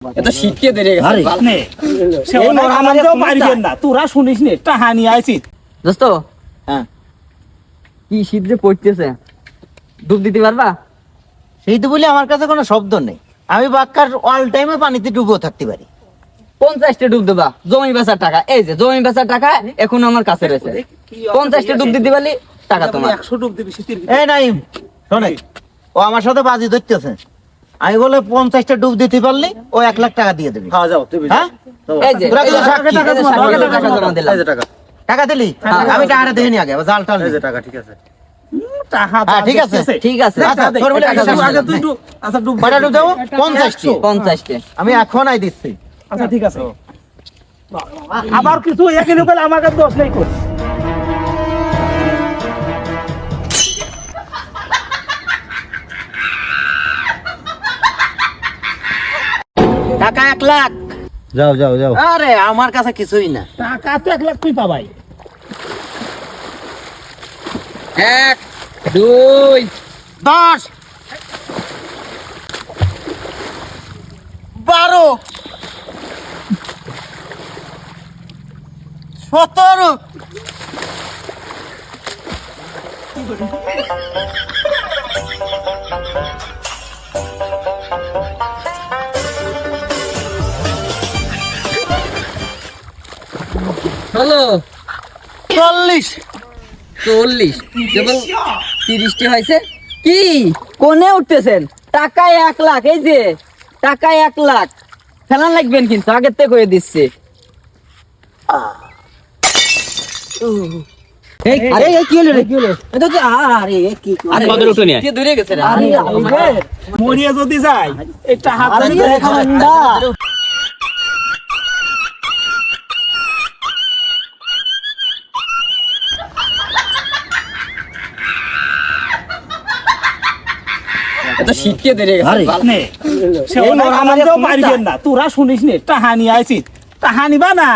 এত শিখতে দেরি গেছে আরে ভালো। নে সে অনেক আনন্দেও পারিবেন না তোরা শুনিস নে টাহানি আইছিস দোস্ত হ্যাঁ কি শীত যে পড়তেছে ডুব দিতে পারবা? সেই তো বলি আমার কাছে কোনো শব্দ নেই। আমি বাক্কার অল টাইমে পানিতে ডুবেও থাকতে পারি। 50টা ডুব দেবা, জমি বেচার টাকা। এই যে জমি বেচার টাকা এখন আমার কাছে রয়েছে। 50টা ডুব দিতে পারলি টাকা তোমার। 100 ডুব দিবি শীতের এই নাইম শোনে, ও আমার সাথে বাজি ধরতেছে। আমি বলে 50টা ডুব দিতে পারলি ও 1 লাখ টাকা দিয়ে দেবে। হ্যাঁ যাও তুমি হ্যাঁ এই যে তোরা কিন্তু সাক্ষী। এই যে টাকা জমা দিলাম। টাকা দিলি? আমি টাকাটা দিয়ে নি আগে, জাল টাল নি। টাকা ঠিক আছে টাকা হ্যাঁ, ঠিক আছে। ঠিক আছে আচ্ছা, তোর বলে টাকা বিশ্বাস জমা আছে। তুই একটু আচ্ছা ডুব কয়টা ডুব দেবো? 50টি। 50টা আমি এখন আই দিচ্ছি। আচ্ছা ঠিক আছে আবার কিছু একই লোক আমাকে দোষ নেই কর টাকা 1 লাখ। যাও যাও যাও আরে আমার কাছে কিছুই না। টাকা তো 1 লাখ তুই পাবাই 1 2 10 12 17 হ্যালো 40 40 কেবল 30টি হয়েছে। কি কোনে উঠতেছেন? টাকায় 1 লাখ। এই যে টাকায় 1 লাখ ফেলান লাগবেন কিন্তু আগের থেকে কয়ে দিচ্ছে। আরে এই কি হলো রে? কি হলো? এটা তো আরে কি আরে কত উঠো নিয়ে কে দূরে গেছে রে? আরে এই যে মরিয়া যদি যায় এই টাকা আরে ঠান্ডা। এত শিখতে দেরি গেছে আরে নে সে অনেক আনন্দেও পারিবেন না তোরা শুনিস নে টাহানি আইছিস টাহানি বা না